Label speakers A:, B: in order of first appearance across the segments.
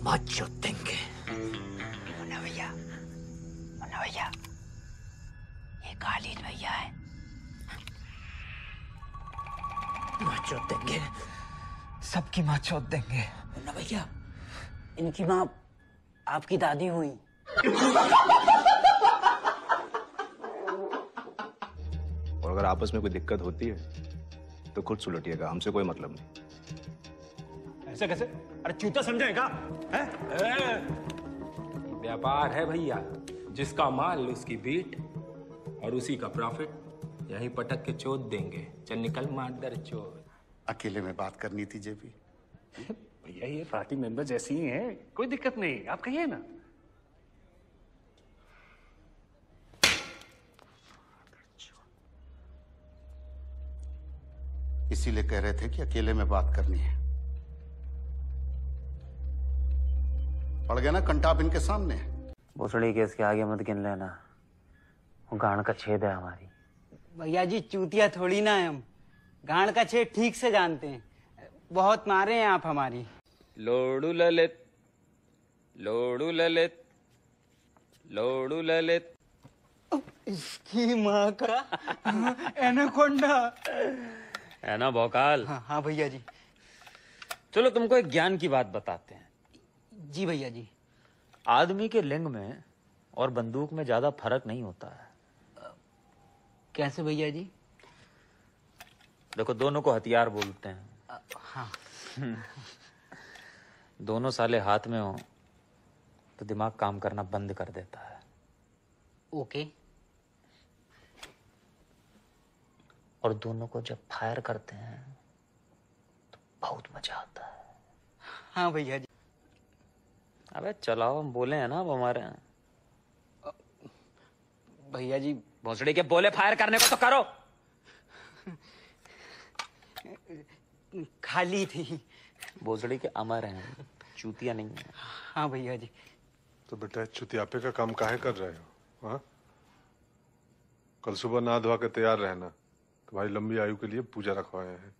A: मत चोट देंगे। मुन्ना भैया, ये कालीन भैया है। माँ चोट देंगे, सबकी माँ चोट देंगे।
B: मुन्ना भैया, इनकी माँ आपकी दादी हुई।
C: और अगर आपस में कोई दिक्कत होती है तो खुद सुलटिएगा, हमसे कोई मतलब नहीं।
D: ऐसे कैसे? अरे चूता समझेगा?
E: व्यापार है भैया, जिसका माल उसकी बीट और उसी का प्रॉफिट। यही पटक के चोट देंगे। चल निकल मादर चोट।
F: अकेले में बात करनी थी जेपी।
D: भैया ये पार्टी मेंबर जैसी ही हैं, कोई दिक्कत नहीं, आप कहिए ना।
F: इसीलिए कह रहे थे कि अकेले में बात करनी है। पड़ गया ना कंटाप इनके सामने।
B: भोसड़ी केस के आगे मत गिन लेना, वो गांड का छेद है हमारी।
G: भैया जी चूतिया थोड़ी ना है हम, गांड का छेद ठीक से जानते हैं। बहुत मारे हैं आप हमारी।
E: लोडू ललित, लोडू ललित, लोडू ललित।
G: इसकी माँ का एनाकोंडा।
E: है ना भौकाल?
G: हाँ भैया जी।
E: चलो तुमको एक ज्ञान की बात बताते हैं।
G: जी भैया जी।
E: आदमी के लिंग में और बंदूक में ज्यादा फर्क नहीं होता है।
G: कैसे भैया जी?
E: देखो दोनों को हथियार बोलते हैं।
G: हाँ।
E: दोनों साले हाथ में हो तो दिमाग काम करना बंद कर देता है।
G: ओके।
E: और दोनों को जब फायर करते हैं तो बहुत मजा आता है।
G: हाँ भैया जी।
E: अबे चलाओ, हम बोले हैं ना अब हमारे।
G: भैया जी
E: भोसड़ी के बोले फायर करने को तो करो।
G: खाली थी।
E: भोसड़ी के अमर हैं, चूतिया नहीं है।
G: हाँ भैया जी।
H: तो बेटा चुतियापे का काम काहे कर रहे हो? हाँ, कल सुबह नहा धोआ के तैयार रहना, तुम्हारी लंबी आयु के लिए पूजा रखवाए हैं।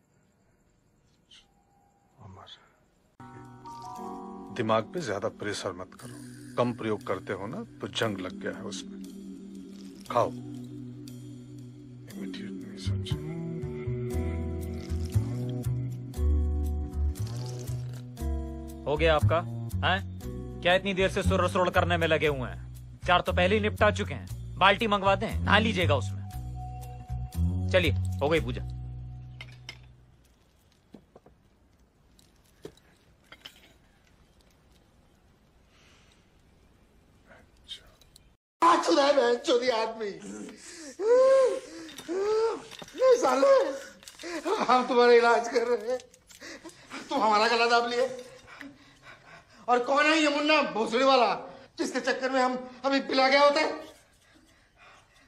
H: दिमाग पे ज्यादा प्रेशर मत करो, कम प्रयोग करते हो ना तो जंग लग गया है उसमें। खाओ। इमीडिएट नहीं समझे।
I: हो गया आपका? हैं? क्या इतनी देर से सुर सुर करने में लगे हुए हैं? 4 तो पहले ही निपटा चुके हैं। बाल्टी मंगवा दें, नहा लीजिएगा उसमें। चलिए, हो गई पूजा।
F: चोरी आदमी साले, हम तुम्हारा इलाज कर रहे हैं, तुम हमारा गला दाब लिए। और कौन है ये मुन्ना भोसड़ी वाला जिसके चक्कर में हम अभी पिला गया होता है?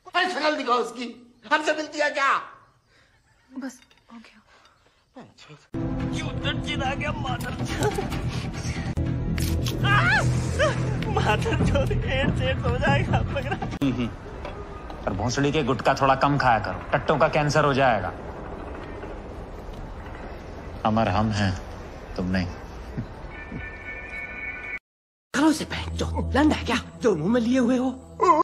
F: अरे शक्ल दिखाओ उसकी, हमसे मिलती है क्या?
J: बस हो गया।
G: चिढ़ा गया मादर चोद एड सेड हो जाएगा लग रहा।
I: पर भोसड़ी के गुटखा थोड़ा कम खाया करो, टट्टों का कैंसर हो जाएगा। अमर हम हैं, तुम नहीं।
A: घरों से पहन जो लंडा क्या जो मुंह में लिए हुए हो?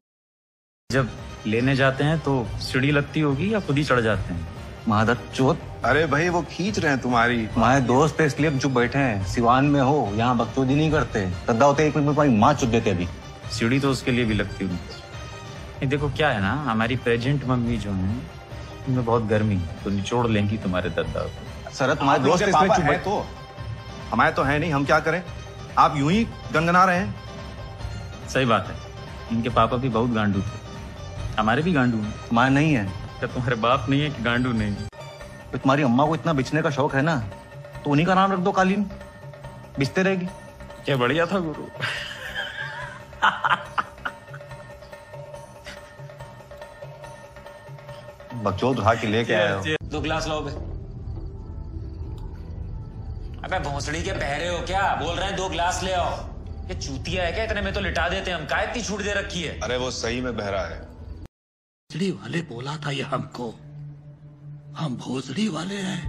I: जब लेने जाते हैं तो सीढ़ी लगती होगी या खुद ही चढ़ जाते हैं?
C: मादर चोत। अरे भाई वो खींच रहे हैं तुम्हारी।
K: हमारे दोस्त है इसलिए चुप बैठे हैं। सिवान में हो, यहाँ बकचोदी नहीं करते। सदा होते 1 मिनट में तुम्हारी माँ चुप देते। अभी
I: सीढ़ी तो उसके लिए भी लगती होगी। देखो क्या है ना, हमारी प्रेजेंट मम्मी जो है उनमें बहुत गर्मी है, तो निचोड़ लेंगी तुम्हारे दद्दा को।
K: सर तुम्हारे दोस्त है
C: तो हमारे तो है नहीं, हम क्या करें? आप यूं ही गनगना रहे हैं।
I: सही बात है, इनके पापा भी बहुत गांडू थे, हमारे भी गांडू हैं।
K: तुम्हारे नहीं है?
I: क्या तुम्हारे बाप नहीं है कि गांडू नहीं है?
K: तो तुम्हारी अम्मा को इतना बिछने का शौक है ना, तो उन्हीं का नाम रख दो, कालीन बिछते रहेगी।
I: क्या बढ़िया था गुरु।
K: बकचोद उठा के लेके आए हो।
I: 2 गिलास लाओ बे। अबे भोसड़ी के बहरे हो क्या? बोल रहे हैं 2 गिलास ले आओ। ये चूतिया है क्या? इतने में तो लिटा देते हैं हम। काय इतनी छूट दे रखी है?
C: अरे वो सही में बहरा है।
F: भोसड़ी वाले बोला था ये हमको, हम भोसड़ी वाले हैं।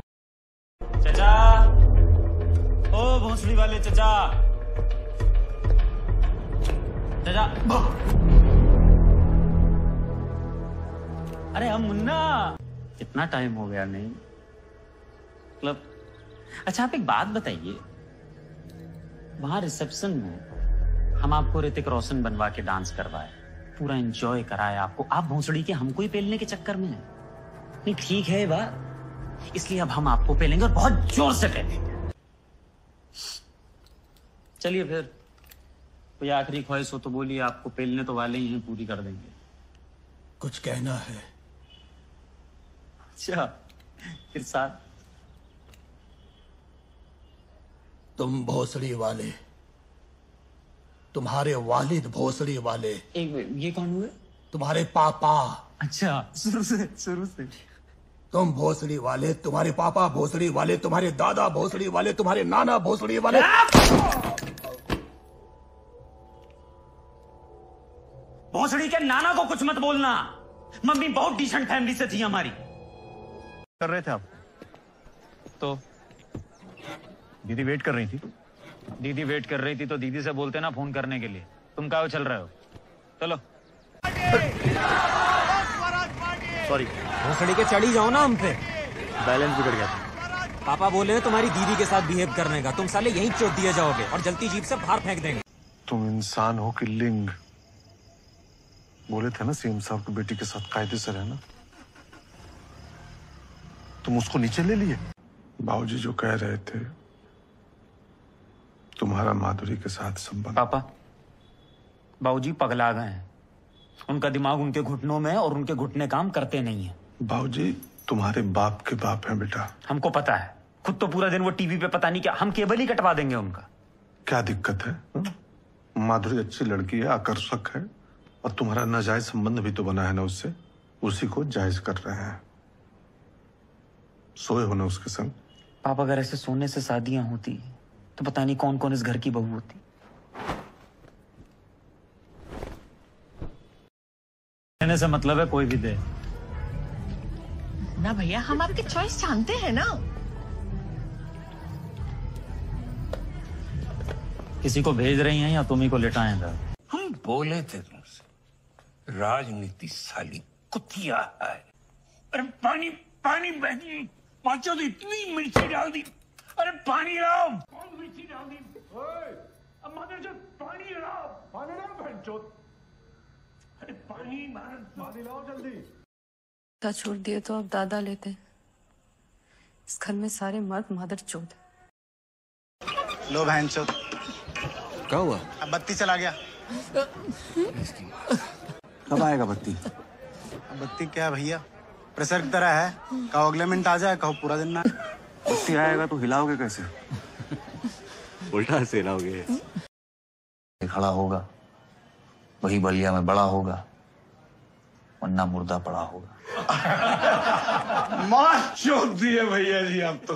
I: चचा, ओ भोसड़ी वाले चचा, जा। अरे हम मुन्ना, कितना टाइम हो गया नहीं मतलब। अच्छा आप एक बात बताइए, वहां रिसेप्शन में हम आपको ऋतिक रोशन बनवा के डांस करवाए, पूरा एंजॉय कराए आपको, आप भोंसड़ी के हमको ही पेलने के चक्कर में है। नहीं ठीक है बात, इसलिए अब हम आपको पेलेंगे और बहुत जोर से पेलेंगे। चलिए फिर कोई आखिरी ख्वाहिश हो तो बोलिए, आपको पेलने तो वाले ही हैं, पूरी कर देंगे।
L: कुछ कहना है?
I: अच्छा फिर साथ।
L: तुम भोसड़ी वाले, तुम्हारे वालिद भोसड़ी वाले।
I: एक ये कौन हुए?
L: तुम्हारे पापा।
I: अच्छा शुरू से
L: तुम भोसड़ी वाले, तुम्हारे पापा भोसड़ी वाले, तुम्हारे दादा भोसड़ी वाले, तुम्हारे नाना भोसड़ी वाले।
I: भोसड़ी के नाना को कुछ मत बोलना, मम्मी बहुत डिसेंट फैमिली से थी हमारी।
K: कर रहे थे आप?
I: तो
K: दीदी वेट कर रही थी।
I: दीदी वेट कर रही थी तो दीदी से बोलते ना फोन करने के लिए। तुम कहाँ चल रहे हो? चलो।
K: सॉरी,
A: भोसड़ी के चढ़ी जाओ ना हम पे।
K: बैलेंस बिगड़ गया था।
A: पापा बोले तुम्हारी दीदी के साथ बिहेव करने का, तुम साले यहीं चोट दिए जाओगे और जलती जीप से बाहर फेंक देंगे।
H: तुम इंसान हो कि लिंग? बोले थे ना सीएम साहब की बेटी के साथ कायदे से रहना, तुम उसको नीचे ले लिए। बाबूजी जो कह रहे थे तुम्हारा माधुरी के साथ संबंध।
I: पापा बाबूजी पगला गए हैं, उनका दिमाग उनके घुटनों में है और उनके घुटने काम करते नहीं है।
H: बाबूजी तुम्हारे बाप के बाप हैं बेटा।
I: हमको पता है, खुद तो पूरा दिन वो टीवी पे पता नहीं क्या, हम केबल ही कटवा देंगे उनका।
H: क्या दिक्कत है हा? माधुरी अच्छी लड़की है, आकर्षक है, और तुम्हारा नाजायज संबंध भी तो बना है ना उससे, उसी को जायज कर रहे हैं। सोए हो ना उसके संग?
I: पापा अगर ऐसे सोने से शादियां होती तो पता नहीं कौन कौन इस घर की बहू होती। कहने से मतलब है कोई भी दे
M: ना भैया, हम आपकी चॉइस जानते हैं ना।
I: किसी को भेज रही हैं या तुम ही को लेटाएं?
N: हम बोले थे तुमसे, राजनीति साली कुतिया है। अरे पानी पानी बहनी, पांचों तो इतनी मिर्ची डाल दी। अरे पानी लाओ। कौन मिर्ची डाल दी? अब मदरचोद पानी लाओ। पानी लाओ बहनचोद। अरे पानी पानी लाओ जल्दी।
J: दादा छोड़ दिए तो अब दादा लेते हैं। इस घर में सारे मर्द मदरचोद।
K: लो बहनचोद।
C: क्या हुआ?
K: अब बत्ती चला गया। कब आएगा बत्ती? बत्ती क्या भैया, प्रेशर की तरह है, कहो अगले मिनट आ जाए, कहो पूरा दिन ना। बत्ती आएगा तो हिलाओगे कैसे?
C: उल्टा से हिलाओगे।
K: खड़ा होगा वही बलिया में बड़ा होगा, वरना मुर्दा पड़ा होगा।
N: मार चोट दिए भैया जी आप तो।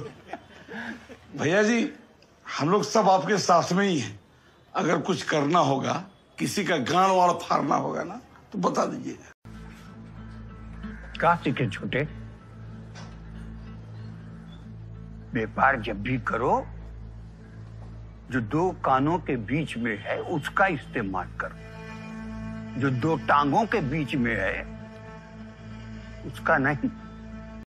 N: भैया जी हम लोग सब आपके साथ में ही हैं। अगर कुछ करना होगा, किसी का गांड वाड़ फाड़ना होगा ना, तो बता दीजिएगा।
O: काशी के छोटे, व्यापार जब भी करो, जो दो कानों के बीच में है उसका इस्तेमाल करो, जो दो टांगों के बीच में है उसका नहीं।